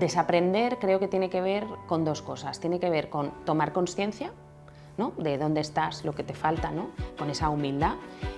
Desaprender creo que tiene que ver con dos cosas. Tiene que ver con tomar conciencia, ¿no?, de dónde estás, lo que te falta, ¿no?, con esa humildad,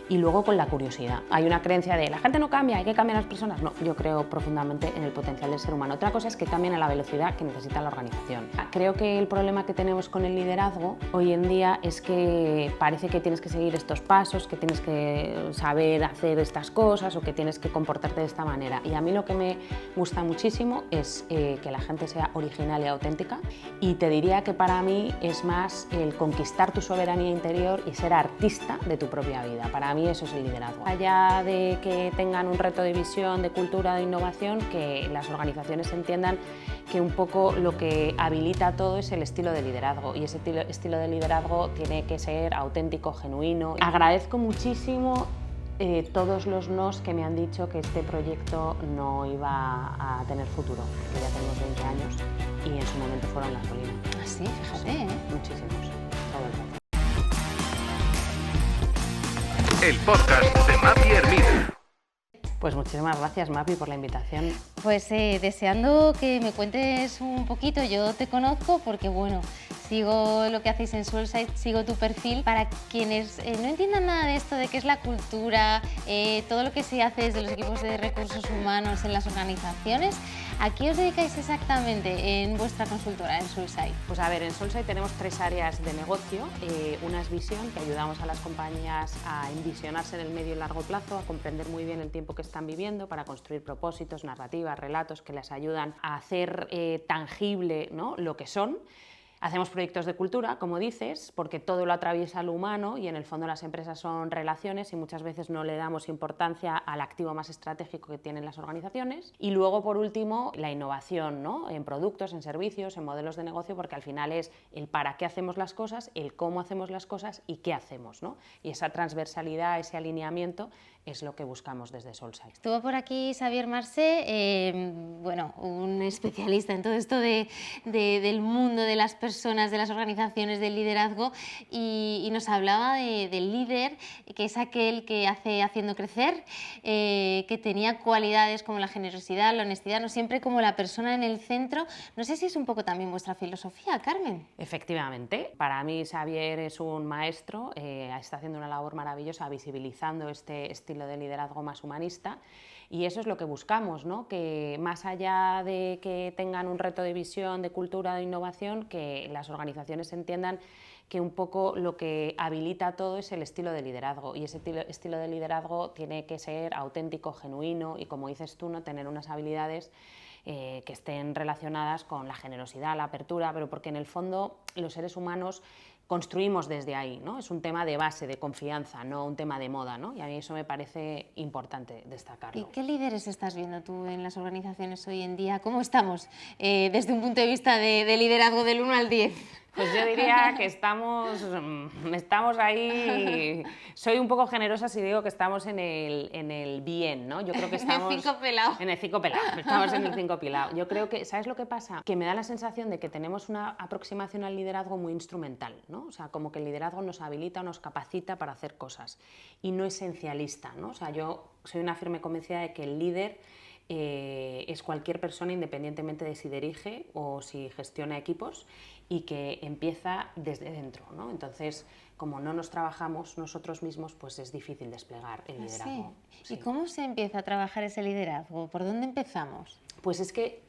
y luego con la curiosidad. Hay una creencia de la gente no cambia, hay que cambiar las personas. No, yo creo profundamente en el potencial del ser humano. Otra cosa es que cambien a la velocidad que necesita la organización. Creo que el problema que tenemos con el liderazgo hoy en día es que parece que tienes que seguir estos pasos, que tienes que saber hacer estas cosas o que tienes que comportarte de esta manera. Y a mí lo que me gusta muchísimo es que la gente sea original y auténtica, y te diría que para mí es más el conquistar tu soberanía interior y ser artista de tu propia vida. Para mí eso es el liderazgo. Allá de que tengan un reto de visión, de cultura, de innovación, que las organizaciones entiendan que un poco lo que habilita todo es el estilo de liderazgo, y ese estilo de liderazgo tiene que ser auténtico, genuino. Agradezco muchísimo todos los nos que me han dicho que este proyecto no iba a tener futuro, que ya tenemos 20 años y en su momento fueron las colinas. Ah, sí, fíjate, Muchísimos, todo el rato. El podcast de Mapi Hermida. Pues muchísimas gracias, Mapi, por la invitación. Pues deseando que me cuentes un poquito. Yo te conozco porque, bueno, sigo lo que hacéis en Soulside, sigo tu perfil. Para quienes no entiendan nada de esto, de qué es la cultura, todo lo que se hace desde los equipos de recursos humanos en las organizaciones, ¿a qué os dedicáis exactamente en vuestra consultora, en Soulside? Pues a ver, en Soulside tenemos 3 áreas de negocio. Una es visión, que ayudamos a las compañías a envisionarse en el medio y largo plazo, a comprender muy bien el tiempo que están viviendo para construir propósitos, narrativas, relatos que les ayudan a hacer tangible, ¿no?, lo que son. Hacemos proyectos de cultura, como dices, porque todo lo atraviesa lo humano y en el fondo las empresas son relaciones y muchas veces no le damos importancia al activo más estratégico que tienen las organizaciones. Y luego, por último, la innovación, ¿no?, en productos, en servicios, en modelos de negocio, porque al final es el para qué hacemos las cosas, el cómo hacemos las cosas y qué hacemos, ¿no? Y esa transversalidad, ese alineamiento es lo que buscamos desde Soulside. Estuvo por aquí Xavier Marcé, bueno, un especialista en todo esto del mundo de las personas, de las organizaciones, del liderazgo, y nos hablaba del líder, que es aquel que hace haciendo crecer, que tenía cualidades como la generosidad, la honestidad, no siempre como la persona en el centro. No sé si es un poco también vuestra filosofía, Carmen. Efectivamente, para mí Xavier es un maestro, está haciendo una labor maravillosa visibilizando este estilo de liderazgo más humanista, y eso es lo que buscamos, ¿no?, que más allá de que tengan un reto de visión, de cultura, de innovación, que las organizaciones entiendan que un poco lo que habilita todo es el estilo de liderazgo, y ese estilo de liderazgo tiene que ser auténtico, genuino y, como dices tú, no tener unas habilidades que estén relacionadas con la generosidad, la apertura, pero porque en el fondo los seres humanos construimos desde ahí, ¿no? Es un tema de base, de confianza, no un tema de moda, ¿no? Y a mí eso me parece importante destacarlo. ¿Y qué líderes estás viendo tú en las organizaciones hoy en día? ¿Cómo estamos desde un punto de vista de liderazgo del 1 al 10? Pues yo diría que estamos ahí. Soy un poco generosa si digo que estamos en el bien, ¿no? Yo creo que estamos en el 5 pelado. En el 5 pelado, estamos en el 5 pelado. Yo creo que, ¿sabes lo que pasa? Que me da la sensación de que tenemos una aproximación al liderazgo muy instrumental, ¿no? O sea, como que el liderazgo nos habilita, nos capacita para hacer cosas y no esencialista, ¿no? O sea, yo soy una firme convencida de que el líder es cualquier persona, independientemente de si dirige o si gestiona equipos, y que empieza desde dentro, ¿no? Entonces, como no nos trabajamos nosotros mismos, pues es difícil desplegar el liderazgo. ¿Sí? ¿Y cómo se empieza a trabajar ese liderazgo? ¿Por dónde empezamos? Pues es que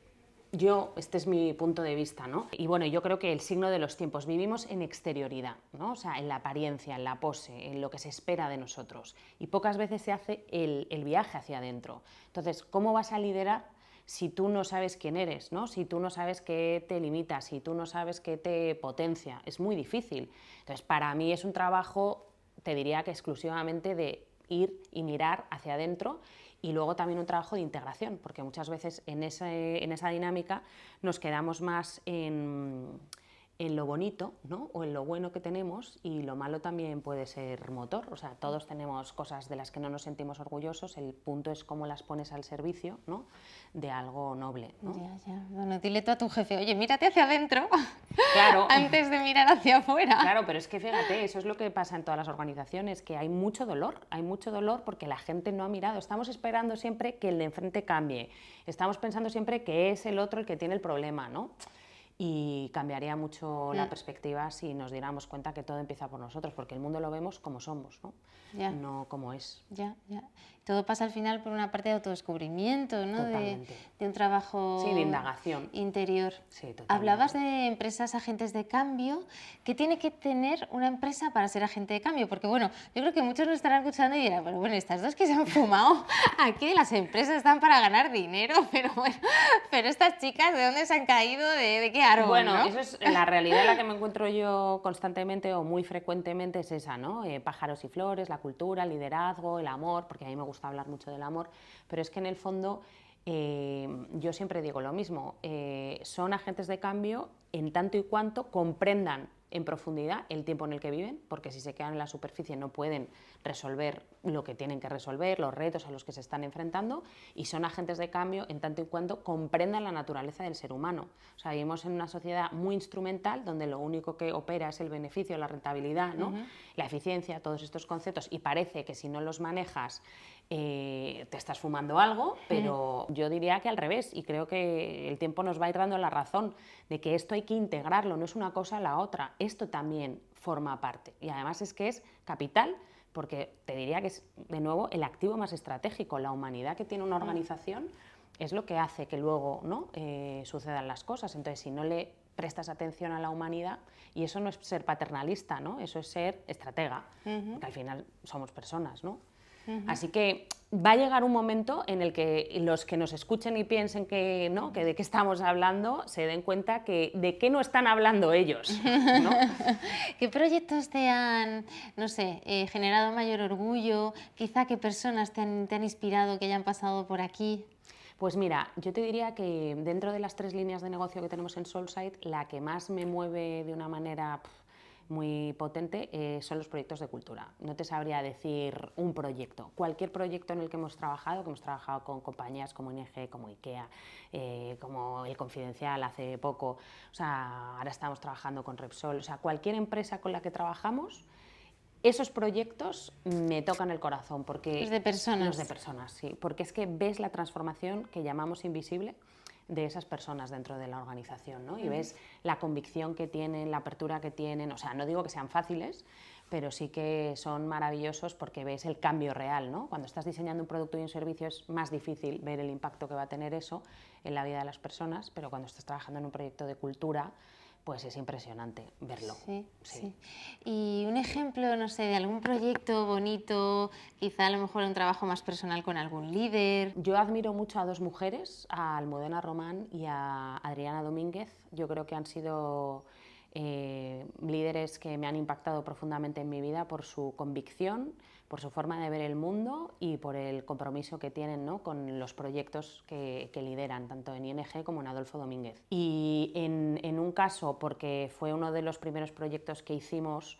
este es mi punto de vista, ¿no? Y bueno, yo creo que el signo de los tiempos, vivimos en exterioridad, ¿no? O sea, en la apariencia, en la pose, en lo que se espera de nosotros, y pocas veces se hace el viaje hacia adentro. Entonces, ¿cómo vas a liderar si tú no sabes quién eres, ¿no? Si tú no sabes qué te limita, si tú no sabes qué te potencia? Es muy difícil. Entonces, para mí es un trabajo, te diría que exclusivamente de ir y mirar hacia adentro, y luego también un trabajo de integración, porque muchas veces en esa dinámica nos quedamos más en en lo bonito, ¿no? O en lo bueno que tenemos, y lo malo también puede ser motor. O sea, todos tenemos cosas de las que no nos sentimos orgullosos, el punto es cómo las pones al servicio, ¿no? De algo noble, ¿no? Ya. Bueno, dile tú a tu jefe, oye, mírate hacia adentro Claro. antes de mirar hacia afuera. Claro, pero es que fíjate, eso es lo que pasa en todas las organizaciones, que hay mucho dolor porque la gente no ha mirado. Estamos esperando siempre que el de enfrente cambie, estamos pensando siempre que es el otro el que tiene el problema, ¿no? Y cambiaría mucho la perspectiva si nos diéramos cuenta que todo empieza por nosotros, porque el mundo lo vemos como somos, ¿no? No como es. Ya. Todo pasa al final por una parte de autodescubrimiento, ¿no? Totalmente. De un trabajo Sí, de indagación interior. Sí, totalmente. Hablabas de empresas agentes de cambio. ¿Qué tiene que tener una empresa para ser agente de cambio? Porque bueno, yo creo que muchos nos estarán escuchando y dirán, pero bueno, estas dos que se han fumado, aquí las empresas están para ganar dinero, pero bueno, pero estas chicas, ¿de dónde se han caído? ¿De qué árbol? Bueno, ¿no? eso es la realidad en la que me encuentro yo constantemente o muy frecuentemente, es esa, ¿no? Pájaros y flores, la cultura, el liderazgo, el amor, porque a mí me gusta hablar mucho del amor, pero es que en el fondo yo siempre digo lo mismo, son agentes de cambio en tanto y cuanto comprendan en profundidad el tiempo en el que viven, porque si se quedan en la superficie no pueden resolver lo que tienen que resolver, los retos a los que se están enfrentando, y son agentes de cambio en tanto y cuanto comprendan la naturaleza del ser humano. O sea, vivimos en una sociedad muy instrumental donde lo único que opera es el beneficio, la rentabilidad, ¿no? La eficiencia, todos estos conceptos, y parece que si no los manejas te estás fumando algo, pero yo diría que al revés, y creo que el tiempo nos va a ir dando la razón de que esto hay que integrarlo, no es una cosa la otra, esto también forma parte, y además es que es capital, porque te diría que es, de nuevo, el activo más estratégico. La humanidad que tiene una organización es lo que hace que luego, ¿no? Sucedan las cosas. Entonces, si no le prestas atención a la humanidad, y eso no es ser paternalista, ¿no? Eso es ser estratega, porque al final somos personas, ¿no? Así que va a llegar un momento en el que los que nos escuchen y piensen que, ¿no? que de qué estamos hablando se den cuenta que de qué no están hablando ellos, ¿no? ¿Qué proyectos te han, no sé, generado mayor orgullo? Quizá qué personas te han inspirado, que hayan pasado por aquí. Pues mira, yo te diría que dentro de las 3 líneas de negocio que tenemos en Soulside, la que más me mueve de una manera muy potente son los proyectos de cultura. No te sabría decir un proyecto. Cualquier proyecto en el que hemos trabajado con compañías como ING, como IKEA, como El Confidencial hace poco, o sea, ahora estamos trabajando con Repsol, o sea, cualquier empresa con la que trabajamos, esos proyectos me tocan el corazón porque... Los de personas. Los de personas, sí, porque es que ves la transformación que llamamos invisible de esas personas dentro de la organización, ¿no? Y ves la convicción que tienen, la apertura que tienen, o sea, no digo que sean fáciles, pero sí que son maravillosos porque ves el cambio real, ¿no? Cuando estás diseñando un producto y un servicio es más difícil ver el impacto que va a tener eso en la vida de las personas, pero cuando estás trabajando en un proyecto de cultura, pues es impresionante verlo. Sí. Y un ejemplo, no sé, de algún proyecto bonito, quizá a lo mejor un trabajo más personal con algún líder. Yo admiro mucho a 2 mujeres, a Almudena Román y a Adriana Domínguez. Yo creo que han sido líderes que me han impactado profundamente en mi vida por su convicción, por su forma de ver el mundo y por el compromiso que tienen, ¿no? con los proyectos que lideran, tanto en ING como en Adolfo Domínguez. Y en un caso, porque fue uno de los primeros proyectos que hicimos,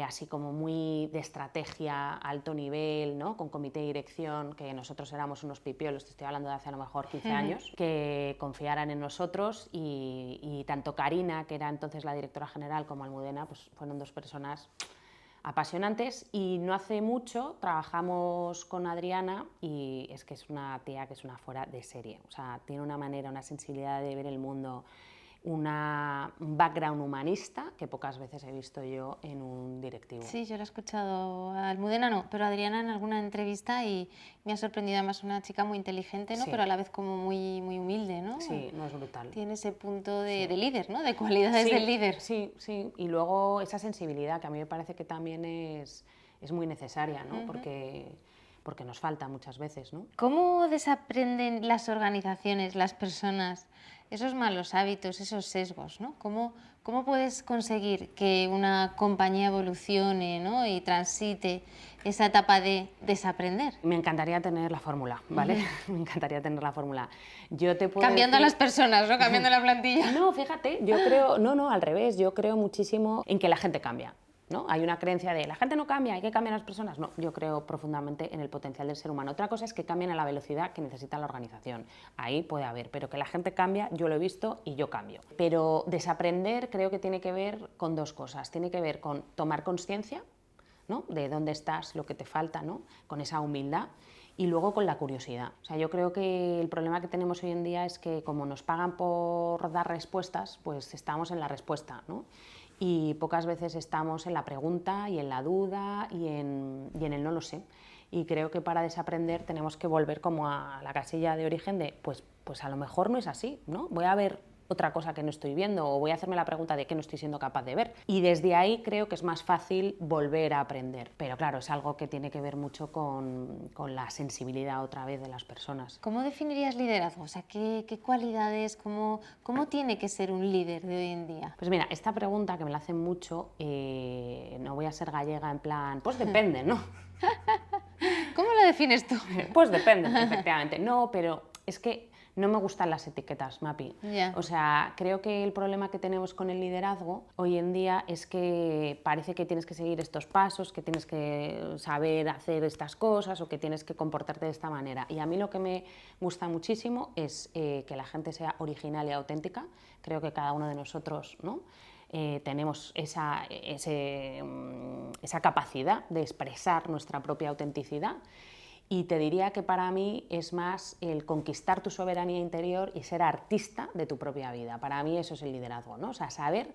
así como muy de estrategia, alto nivel, ¿no? Con comité de dirección, que nosotros éramos unos pipiolos, te estoy hablando de hace a lo mejor 15 años, que confiaran en nosotros y tanto Karina, que era entonces la directora general, como Almudena, pues fueron 2 personas apasionantes. Y no hace mucho trabajamos con Adriana y es que es una tía que es una fuera de serie, o sea, tiene una manera, una sensibilidad de ver el mundo, un background humanista que pocas veces he visto yo en un directivo. Sí, yo lo he escuchado, a Almudena no, pero a Adriana en alguna entrevista y me ha sorprendido, además una chica muy inteligente, ¿no? Sí. Pero a la vez como muy, muy humilde, ¿no? Sí, no, es brutal. Tiene ese punto de líder, ¿no? De cualidades del líder. Sí, sí, y luego esa sensibilidad que a mí me parece que también es muy necesaria, ¿no? Porque nos falta muchas veces, ¿no? ¿Cómo desaprenden las organizaciones, las personas, esos malos hábitos, esos sesgos, ¿no? ¿Cómo puedes conseguir que una compañía evolucione, ¿no? Y transite esa etapa de desaprender? Me encantaría tener la fórmula, ¿vale? Me encantaría tener la fórmula. Yo te puedo Cambiando a decir- las personas, ¿no? Cambiando la plantilla. No, fíjate, yo creo, no, al revés, yo creo muchísimo en que la gente cambia, ¿no? Hay una creencia de la gente no cambia, hay que cambiar las personas. No, yo creo profundamente en el potencial del ser humano. Otra cosa es que cambien a la velocidad que necesita la organización. Ahí puede haber, pero que la gente cambia, yo lo he visto y yo cambio. Pero desaprender creo que tiene que ver con dos cosas. Tiene que ver con tomar conciencia, ¿no? De dónde estás, lo que te falta, ¿no? Con esa humildad. Y luego con la curiosidad. O sea, yo creo que el problema que tenemos hoy en día es que como nos pagan por dar respuestas, pues estamos en la respuesta, ¿no? Y pocas veces estamos en la pregunta y en la duda y en el no lo sé. Y creo que para desaprender tenemos que volver como a la casilla de origen de, pues a lo mejor no es así, ¿no? Voy a ver otra cosa que no estoy viendo o voy a hacerme la pregunta de qué no estoy siendo capaz de ver. Y desde ahí creo que es más fácil volver a aprender. Pero claro, es algo que tiene que ver mucho con la sensibilidad otra vez de las personas. ¿Cómo definirías liderazgo? O sea, ¿qué cualidades, cómo tiene que ser un líder de hoy en día? Pues mira, esta pregunta que me la hacen mucho, no voy a ser gallega en plan, pues depende, ¿no? ¿Cómo lo defines tú? Pues depende, efectivamente. No, pero es que no me gustan las etiquetas, Mapi. Ya. O sea, creo que el problema que tenemos con el liderazgo hoy en día es que parece que tienes que seguir estos pasos, que tienes que saber hacer estas cosas o que tienes que comportarte de esta manera. Y a mí lo que me gusta muchísimo es que la gente sea original y auténtica. Creo que cada uno de nosotros, ¿no? Tenemos esa capacidad de expresar nuestra propia autenticidad. Y te diría que para mí es más el conquistar tu soberanía interior y ser artista de tu propia vida. Para mí eso es el liderazgo, ¿no? O sea, saber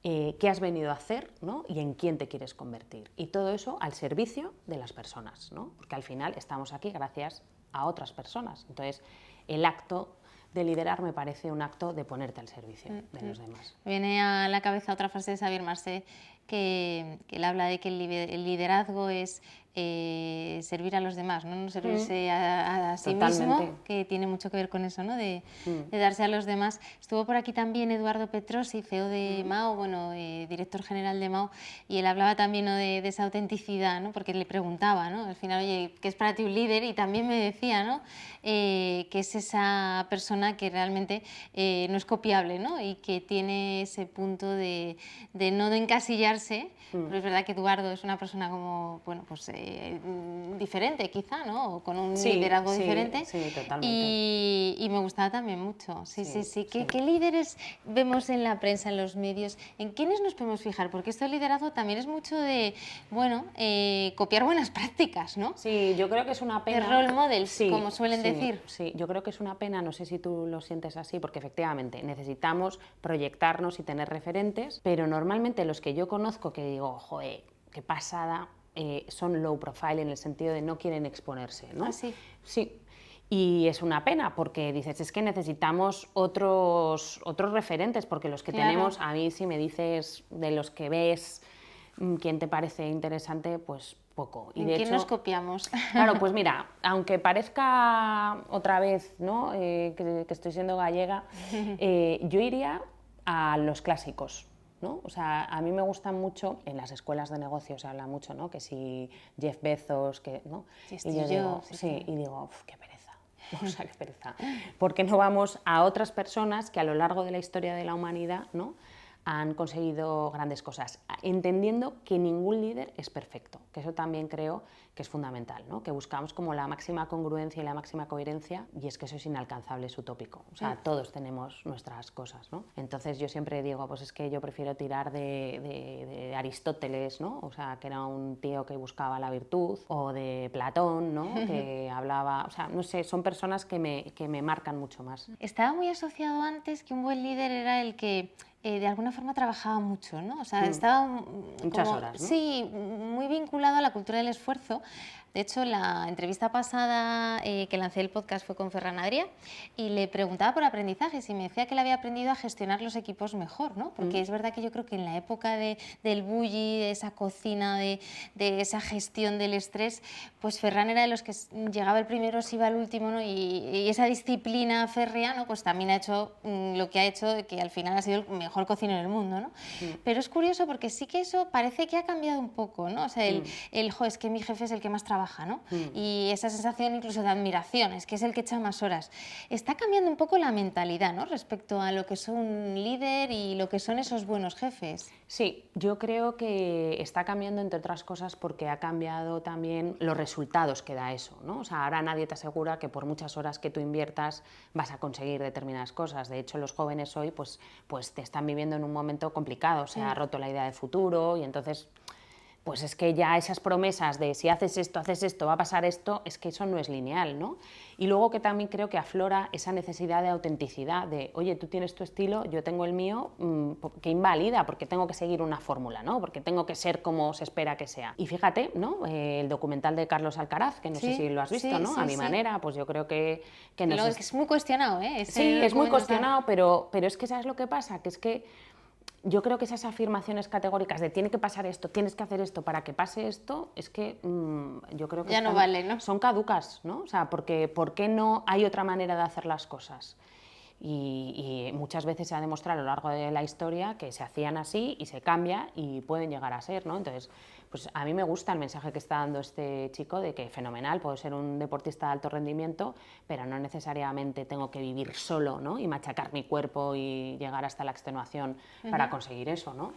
qué has venido a hacer, ¿no? Y en quién te quieres convertir. Y todo eso al servicio de las personas, ¿no? Porque al final estamos aquí gracias a otras personas. Entonces, el acto de liderar me parece un acto de ponerte al servicio de los demás. Viene a la cabeza otra frase de Xavier Marcé que él habla de que el liderazgo es servir a los demás, no servirse a sí mismo, que tiene mucho que ver con eso, ¿no? de darse a los demás. Estuvo por aquí también Eduardo Petrosi, CEO de Mao, bueno, director general de Mao, y él hablaba también, ¿no? de esa autenticidad, ¿no? Porque le preguntaba, ¿no? Al final, oye, ¿qué es para ti un líder? Y también me decía, ¿no? Que es esa persona que realmente no es copiable, ¿no? Y que tiene ese punto de no de encasillarse, pero es verdad que Eduardo es una persona como, bueno, pues diferente quizá, ¿no? O con un liderazgo diferente. Sí, totalmente. Y me gustaba también mucho. Sí. ¿Qué líderes vemos en la prensa, en los medios? ¿En quiénes nos podemos fijar? Porque esto del liderazgo también es mucho de, bueno, copiar buenas prácticas, ¿no? Sí, yo creo que es una pena. De role models, como suelen decir. Sí, yo creo que es una pena, no sé si tú lo sientes así, porque efectivamente necesitamos proyectarnos y tener referentes, pero normalmente los que yo conozco que digo, joder, qué pasada, son low profile en el sentido de no quieren exponerse, ¿no? ¿Ah, sí? Sí. Y es una pena porque dices, es que necesitamos otros referentes, porque los que tenemos, a mí si me dices de los que ves, quién te parece interesante, pues poco. ¿En quién nos copiamos? Claro, pues mira, aunque parezca otra vez, ¿no? que estoy siendo gallega, yo iría a los clásicos, ¿no? O sea, a mí me gustan mucho, en las escuelas de negocios se habla mucho, ¿no? Que si Jeff Bezos, que, ¿no? Y yo digo, y digo, qué pereza, o sea, qué pereza. ¿Por qué no vamos a otras personas que a lo largo de la historia de la humanidad, ¿no? han conseguido grandes cosas, entendiendo que ningún líder es perfecto, que eso también creo que es fundamental, ¿no? Que buscamos como la máxima congruencia y la máxima coherencia, y es que eso es inalcanzable, es utópico, o sea, todos tenemos nuestras cosas, ¿no? Entonces yo siempre digo, pues es que yo prefiero tirar de Aristóteles, ¿no? O sea, que era un tío que buscaba la virtud, o de Platón, ¿no? Que hablaba, o sea, no sé, son personas que me marcan mucho más. Estaba muy asociado antes que un buen líder era el que de alguna forma trabajaba mucho, ¿no? O sea, estaba Muchas horas, ¿no? Sí, muy vinculado a la cultura del esfuerzo. De hecho, la entrevista pasada que lancé el podcast fue con Ferran Adrià y le preguntaba por aprendizajes y me decía que él había aprendido a gestionar los equipos mejor, ¿no? Porque es verdad que yo creo que en la época del bully, de esa cocina, de esa gestión del estrés, pues Ferran era de los que llegaba el primero, se iba el último, ¿no? Y esa disciplina férrea, ¿no? Pues también ha hecho lo que ha hecho, que al final ha sido el mejor cocinero del mundo, ¿no? Pero es curioso porque sí que eso parece que ha cambiado un poco, ¿no? O sea, es que mi jefe es el que más trabaja, ¿no? Y esa sensación incluso de admiración, es que es el que echa más horas. Está cambiando un poco la mentalidad, ¿no? Respecto a lo que son un líder y lo que son esos buenos jefes. Sí, yo creo que está cambiando, entre otras cosas, porque ha cambiado también los resultados que da eso, ¿no? O sea, ahora nadie te asegura que por muchas horas que tú inviertas vas a conseguir determinadas cosas. De hecho, los jóvenes hoy pues te están viviendo en un momento complicado, se ha roto la idea de futuro y entonces pues es que ya esas promesas de si haces esto, va a pasar esto, es que eso no es lineal, ¿no? Y luego que también creo que aflora esa necesidad de autenticidad, de, oye, tú tienes tu estilo, yo tengo el mío, que invalida, porque tengo que seguir una fórmula, ¿no? Porque tengo que ser como se espera que sea. Y fíjate, ¿no? El documental de Carlos Alcaraz, que no sé si lo has visto, ¿no? A mi manera, pues yo creo que es muy cuestionado, ¿eh? Sí, es muy cuestionado, pero es que ¿sabes lo que pasa? Que es que yo creo que esas afirmaciones categóricas de tiene que pasar esto, tienes que hacer esto para que pase esto, es que yo creo que ya no vale, ¿no? Son caducas, ¿no? O sea, porque ¿por qué no hay otra manera de hacer las cosas? Y muchas veces se ha demostrado a lo largo de la historia que se hacían así y se cambia y pueden llegar a ser, ¿no? Entonces, pues a mí me gusta el mensaje que está dando este chico de que fenomenal, puedo ser un deportista de alto rendimiento, pero no necesariamente tengo que vivir solo, ¿no? Y machacar mi cuerpo y llegar hasta la extenuación para conseguir eso, ¿no?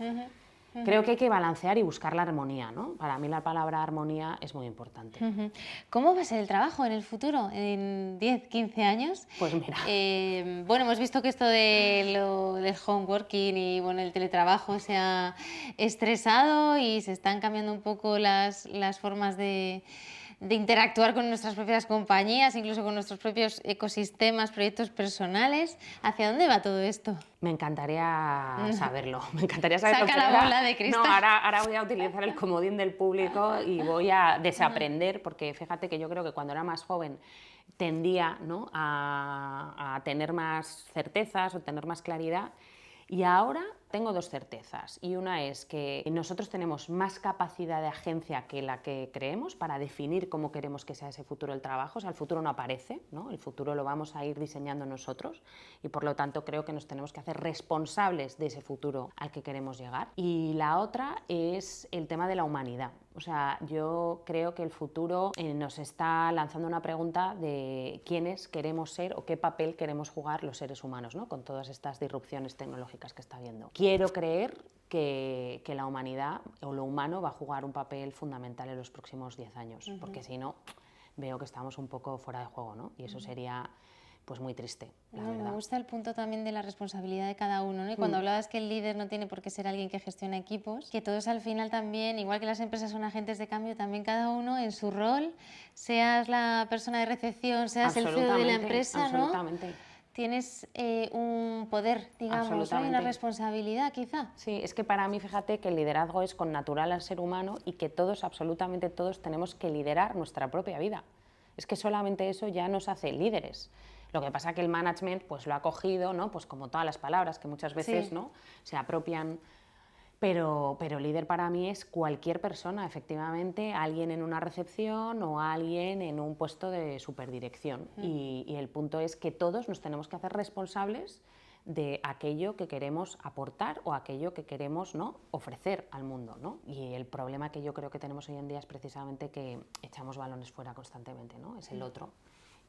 Creo que hay que balancear y buscar la armonía, ¿no? Para mí la palabra armonía es muy importante. ¿Cómo va a ser el trabajo en el futuro, en 10, 15 años? Pues mira. Bueno, hemos visto que esto del home working y bueno, el teletrabajo se ha estresado y se están cambiando un poco las formas de interactuar con nuestras propias compañías, incluso con nuestros propios ecosistemas, proyectos personales. ¿Hacia dónde va todo esto? Me encantaría saberlo, me encantaría saberlo. Saca la bola de cristal. No, ahora voy a utilizar el comodín del público y voy a desaprender, porque fíjate que yo creo que cuando era más joven tendía, ¿no?, a tener más certezas o tener más claridad. Y ahora tengo dos certezas, y una es que nosotros tenemos más capacidad de agencia que la que creemos para definir cómo queremos que sea ese futuro del trabajo. O sea, el futuro no aparece, ¿no? El futuro lo vamos a ir diseñando nosotros y por lo tanto creo que nos tenemos que hacer responsables de ese futuro al que queremos llegar. Y la otra es el tema de la humanidad. O sea, yo creo que el futuro nos está lanzando una pregunta de quiénes queremos ser o qué papel queremos jugar los seres humanos, ¿no?, con todas estas disrupciones tecnológicas que está habiendo. Quiero creer que la humanidad o lo humano va a jugar un papel fundamental en los próximos 10 años, porque si no, veo que estamos un poco fuera de juego, ¿no? Y eso sería pues muy triste, la verdad. Me gusta el punto también de la responsabilidad de cada uno, ¿no? Y cuando hablabas que el líder no tiene por qué ser alguien que gestiona equipos, que todos al final también, igual que las empresas son agentes de cambio, también cada uno en su rol, seas la persona de recepción, seas el CEO de la empresa, ¿no? Tienes un poder, digamos, ¿no? Y una responsabilidad, quizá. Sí, es que para mí, fíjate que el liderazgo es con natural al ser humano y que todos, absolutamente todos, tenemos que liderar nuestra propia vida. Es que solamente eso ya nos hace líderes. Lo que pasa es que el management pues, lo ha cogido, ¿no?, pues como todas las palabras que muchas veces, ¿no?, se apropian. Pero líder para mí es cualquier persona, efectivamente, alguien en una recepción o alguien en un puesto de superdirección. Y el punto es que todos nos tenemos que hacer responsables de aquello que queremos aportar o aquello que queremos, ¿no?, ofrecer al mundo, ¿no? Y el problema que yo creo que tenemos hoy en día es precisamente que echamos balones fuera constantemente, ¿no? Es el otro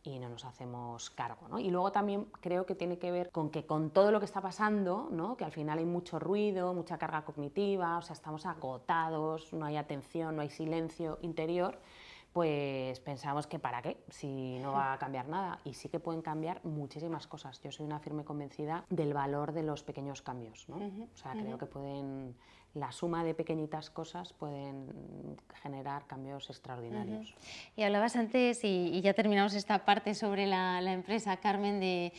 y no nos hacemos cargo, ¿no? Y luego también creo que tiene que ver con que con todo lo que está pasando, ¿no?, que al final hay mucho ruido, mucha carga cognitiva, o sea, estamos agotados, no hay atención, no hay silencio interior, pues pensamos que ¿para qué? Si no va a cambiar nada. Y sí que pueden cambiar muchísimas cosas. Yo soy una firme convencida del valor de los pequeños cambios, ¿no? O sea, creo que la suma de pequeñitas cosas pueden generar cambios extraordinarios. Y hablabas antes, y ya terminamos esta parte sobre la empresa, Carmen, de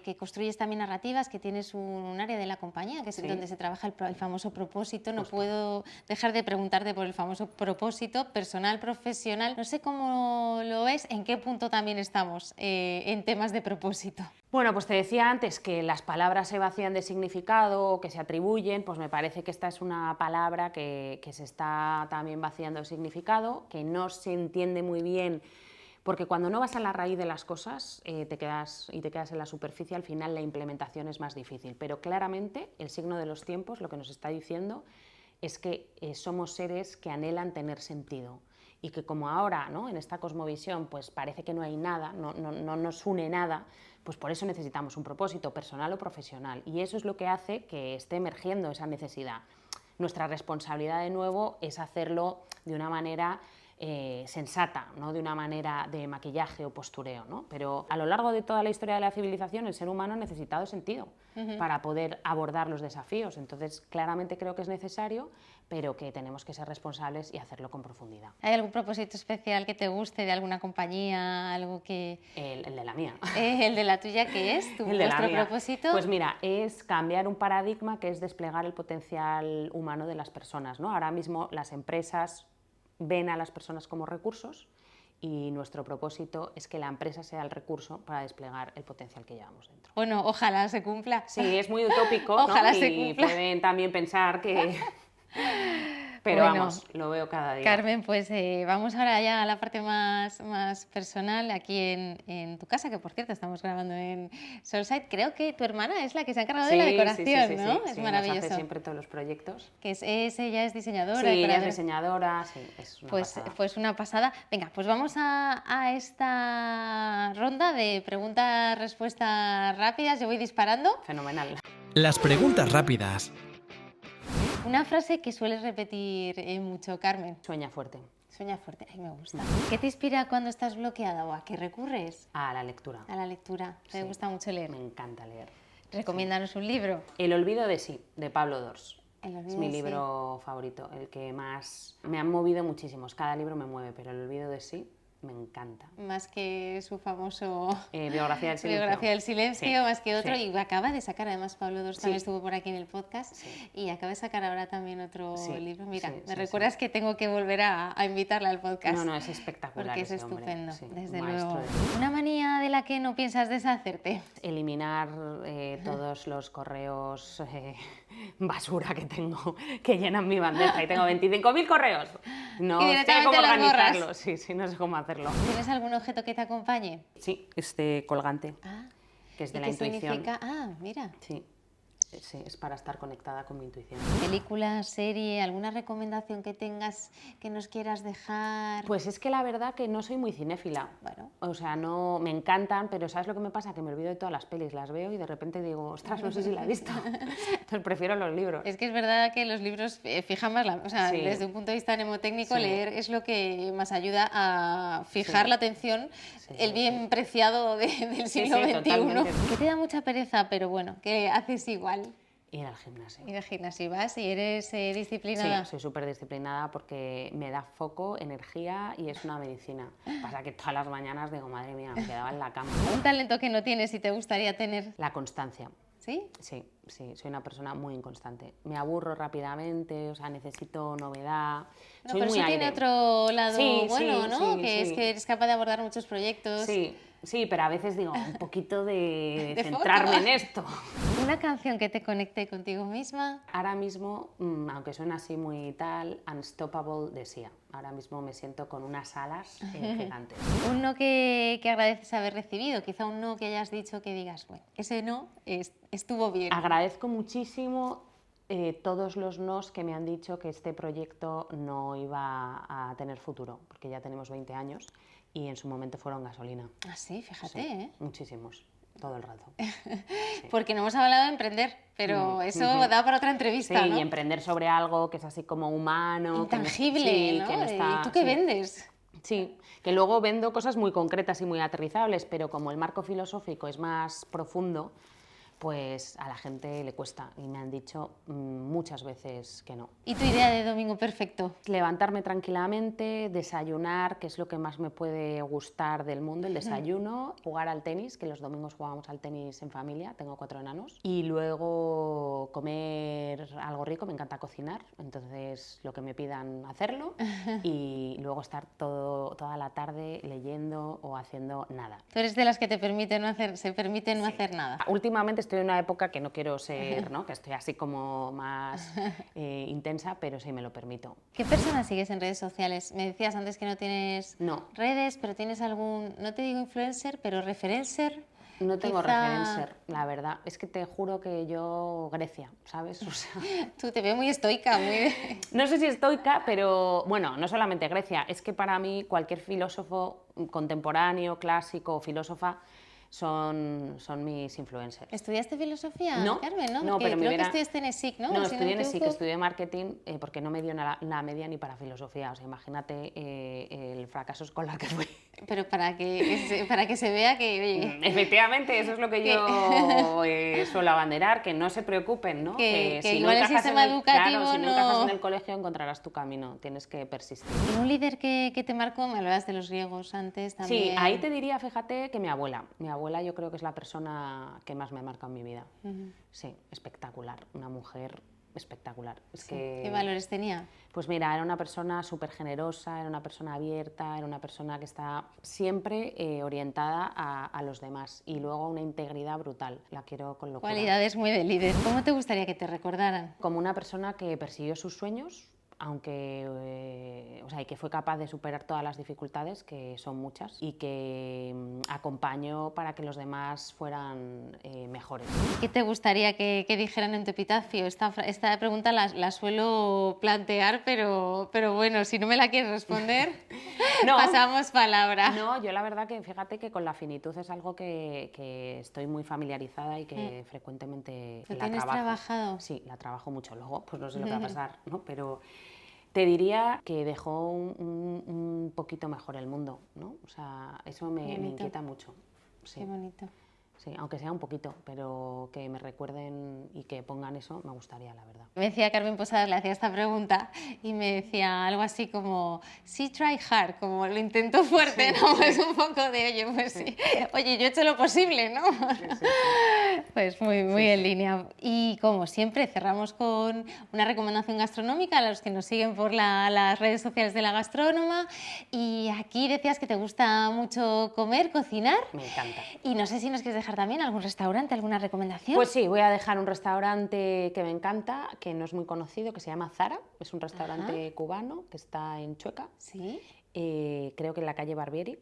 que construyes también narrativas, que tienes un área de la compañía, que es donde se trabaja el famoso propósito. No puedo dejar de preguntarte por el famoso propósito personal, profesional. No sé cómo lo ves, en qué punto también estamos en temas de propósito. Bueno, pues te decía antes que las palabras se vacían de significado o que se atribuyen, pues me parece que esta es una palabra que se está también vaciando de significado, que no se entiende muy bien, porque cuando no vas a la raíz de las cosas te quedas en la superficie, al final la implementación es más difícil. Pero claramente el signo de los tiempos lo que nos está diciendo es que somos seres que anhelan tener sentido. Y que como ahora, ¿no?, en esta cosmovisión pues parece que no hay nada, no nos une nada, pues por eso necesitamos un propósito personal o profesional. Y eso es lo que hace que esté emergiendo esa necesidad. Nuestra responsabilidad, de nuevo, es hacerlo de una manera sensata, no de una manera de maquillaje o postureo, ¿no? Pero a lo largo de toda la historia de la civilización el ser humano ha necesitado sentido para poder abordar los desafíos. Entonces, claramente creo que es necesario, pero que tenemos que ser responsables y hacerlo con profundidad. ¿Hay algún propósito especial que te guste de alguna compañía? Algo que... El de la mía. ¿El de la tuya qué es? ¿Vuestro propósito? Pues mira, es cambiar un paradigma que es desplegar el potencial humano de las personas, ¿no? Ahora mismo las empresas ven a las personas como recursos y nuestro propósito es que la empresa sea el recurso para desplegar el potencial que llevamos dentro. Bueno, ojalá se cumpla. Sí, es muy utópico, ojalá ¿no? se Y cumpla. Pueden también pensar que... Pero bueno, vamos, lo veo cada día. Carmen, pues vamos ahora ya a la parte más personal, aquí en tu casa, que por cierto estamos grabando en Solside. Creo que tu hermana es la que se ha encargado de la decoración, ¿no? Es maravilloso. Nos hace siempre todos los proyectos. Que ella es diseñadora. Sí, ella es diseñadora, sí, es una pasada. Pues una pasada. Venga, pues vamos a esta ronda de preguntas-respuestas rápidas. Yo voy disparando. Fenomenal. Las preguntas rápidas. Una frase que sueles repetir mucho, Carmen. Sueña fuerte. Sueña fuerte, ay, me gusta. ¿Qué te inspira cuando estás bloqueada o a qué recurres? A la lectura. A la lectura. ¿Te gusta mucho leer? Me encanta leer. Recomiéndanos un libro. El olvido de sí, de Pablo Dors. Es mi libro favorito, el que más... Me han movido muchísimos, cada libro me mueve, pero El olvido de sí me encanta. Más que su famoso... Biografía del silencio. Biografía del silencio, sí, más que otro. Sí. Y acaba de sacar, además, Pablo Dors también estuvo por aquí en el podcast. Sí. Y acaba de sacar ahora también otro libro. Mira, sí, me recuerdas que tengo que volver a invitarla al podcast. No, es espectacular. Porque es ese hombre. estupendo, Sí, desde maestro luego. de... ¿Una manía de la que no piensas deshacerte? Eliminar todos los correos basura que tengo, que llenan mi bandeja. Y tengo 25.000 correos. No sé cómo organizarlos. Sí, no sé cómo hacerlo. ¿Tienes algún objeto que te acompañe? Sí, este colgante, que es de la intuición. ¿Qué significa? Mira. Sí, es para estar conectada con mi intuición. ¿Película, serie, alguna recomendación que tengas que nos quieras dejar? Pues es que la verdad que no soy muy cinéfila. Bueno. O sea, no me encantan, pero ¿sabes lo que me pasa? Que me olvido de todas las pelis, las veo y de repente digo, ostras, no sé si la he visto. Entonces prefiero los libros. Es que es verdad que los libros fijan más o sea, desde un punto de vista mnemotécnico, leer es lo que más ayuda a fijar la atención, el bien preciado del siglo XXI. Totalmente. Que te da mucha pereza, pero bueno, que haces igual. Ir al gimnasio. Ir al gimnasio, ¿vas? ¿Y eres disciplinada? Sí, soy súper disciplinada porque me da foco, energía y es una medicina. Pasa que todas las mañanas digo, madre mía, me quedaba en la cama. ¿Un talento que no tienes y te gustaría tener? La constancia. ¿Sí? Sí, soy una persona muy inconstante. Me aburro rápidamente, o sea, necesito novedad. No, soy pero muy eso aire. tiene otro lado bueno, ¿no? Sí, Es que eres capaz de abordar muchos proyectos. Sí, pero a veces digo, un poquito de centrarme foco. en esto. ¿Una canción que te conecte contigo misma? Ahora mismo, aunque suena así muy tal, Unstoppable de Sia. Ahora mismo me siento con unas alas gigantes. Un no que agradeces haber recibido, quizá un no que hayas dicho que digas, bueno, ese no estuvo bien. Agradezco muchísimo todos los nos que me han dicho que este proyecto no iba a tener futuro, porque ya tenemos 20 años y en su momento fueron gasolina. Ah, sí, fíjate, Sí, muchísimos, todo el rato. Porque no hemos hablado de emprender, pero eso da para otra entrevista, Sí, ¿no? y emprender sobre algo que es así como humano, intangible, que ¿no? que no está... ¿Y tú qué vendes? Sí, que luego vendo cosas muy concretas y muy aterrizables, pero como el marco filosófico es más profundo, pues a la gente le cuesta y me han dicho muchas veces que no. ¿Y tu idea de domingo perfecto? Levantarme tranquilamente, desayunar, que es lo que más me puede gustar del mundo, el desayuno, jugar al tenis, que los domingos jugamos al tenis en familia, tengo 4 enanos, y luego comer algo rico, me encanta cocinar, entonces lo que me pidan hacerlo y luego estar toda la tarde leyendo o haciendo nada. Tú eres de las que se permiten no hacer nada. Últimamente estoy en una época que no quiero ser, ¿no? Que estoy así como más intensa, pero sí me lo permito. ¿Qué personas sigues en redes sociales? Me decías antes que no tienes No. redes, pero tienes algún, no te digo influencer, pero referencer. No tengo Quizá... referencer, la verdad. Es que te juro que yo Grecia, ¿sabes? O sea, Tú te veo muy estoica, muy... no sé si estoica, pero bueno, no solamente Grecia. Es que para mí cualquier filósofo contemporáneo, clásico o filósofa son mis influencers. ¿Estudiaste filosofía, No, Carmen? No, no, porque pero me creo hubiera... que estudiaste en ESIC, ¿no? No, Si estudié en me ESIC, equivoco. estudié marketing porque no me dio la media ni para filosofía. O sea, imagínate el fracaso escolar que fue. Pero para que se vea que, oye... Efectivamente, eso es lo que yo suelo abanderar, que no se preocupen, ¿no? Que si igual no el encajas sistema en educativo claro, si no no... encajas en el colegio encontrarás tu camino, tienes que persistir. ¿Y un líder que te marcó? Me hablabas de los griegos antes también. Sí, ahí te diría, fíjate, que mi abuela. Mi abuela yo creo que es la persona que más me ha marcado en mi vida. Sí, espectacular, una mujer espectacular. Sí. ¿Qué valores tenía? Pues mira, era una persona súper generosa, era una persona abierta, era una persona que está siempre orientada a los demás y luego una integridad brutal. La quiero con locura. Cualidades muy de líder. ¿Cómo te gustaría que te recordaran? Como una persona que persiguió sus sueños, aunque, o sea, y que fue capaz de superar todas las dificultades, que son muchas, y que acompañó para que los demás fueran mejores. ¿Qué te gustaría que dijeran en tu epitafio? Esta pregunta la suelo plantear, pero bueno, si no me la quieres responder, No. pasamos palabra. No, yo la verdad que fíjate que con la finitud es algo que estoy muy familiarizada y que frecuentemente ¿Lo la tienes trabajo. trabajado? Sí, la trabajo mucho. Luego, pues no sé lo que va a pasar, ¿no? Pero te diría que dejó un poquito mejor el mundo, ¿no? O sea, eso me inquieta mucho. Sí. Qué bonito. Sí, aunque sea un poquito, pero que me recuerden y que pongan eso, me gustaría, la verdad. Me decía Carmen Posadas, le hacía esta pregunta y me decía algo así como, sí, try hard, como lo intento fuerte, Sí, ¿no? sí. Pues un poco de, oye, pues sí. Oye, yo he hecho lo posible, ¿no? Sí. Pues muy en línea. Y como siempre, cerramos con una recomendación gastronómica a los que nos siguen por las redes sociales de La Gastrónoma. Y aquí decías que te gusta mucho comer, cocinar. Me encanta. Y no sé si nos quieres dejar también algún restaurante, alguna recomendación. Pues sí, voy a dejar un restaurante que me encanta, que no es muy conocido, que se llama Zara. Es un restaurante cubano que está en Chueca. Sí. Creo que en la calle Barbieri.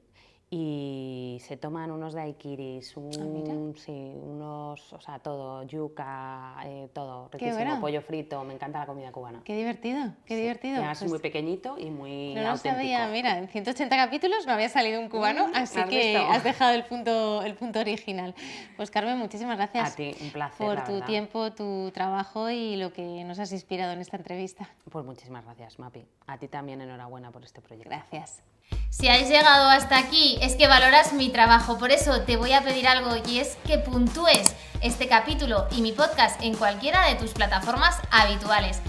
Y se toman unos daiquiris, unos, o sea, todo, yuca, todo, riquísimo, bueno. pollo frito, me encanta la comida cubana. Qué divertido, qué divertido. Además Pues es muy pequeñito y muy no lo auténtico. sabía, mira, en 180 capítulos no había salido un cubano, así ¿has que visto? has dejado el punto original. Pues Carmen, muchísimas gracias A ti, un placer, por la tu verdad. tiempo, tu trabajo y lo que nos has inspirado en esta entrevista. Pues muchísimas gracias, Mapi. A ti también enhorabuena por este proyecto. Gracias. Si has llegado hasta aquí es que valoras mi trabajo, por eso te voy a pedir algo y es que puntúes este capítulo y mi podcast en cualquiera de tus plataformas habituales.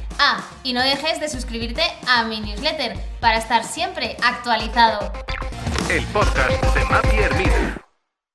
Y no dejes de suscribirte a mi newsletter para estar siempre actualizado. El podcast de Mapi Hermida.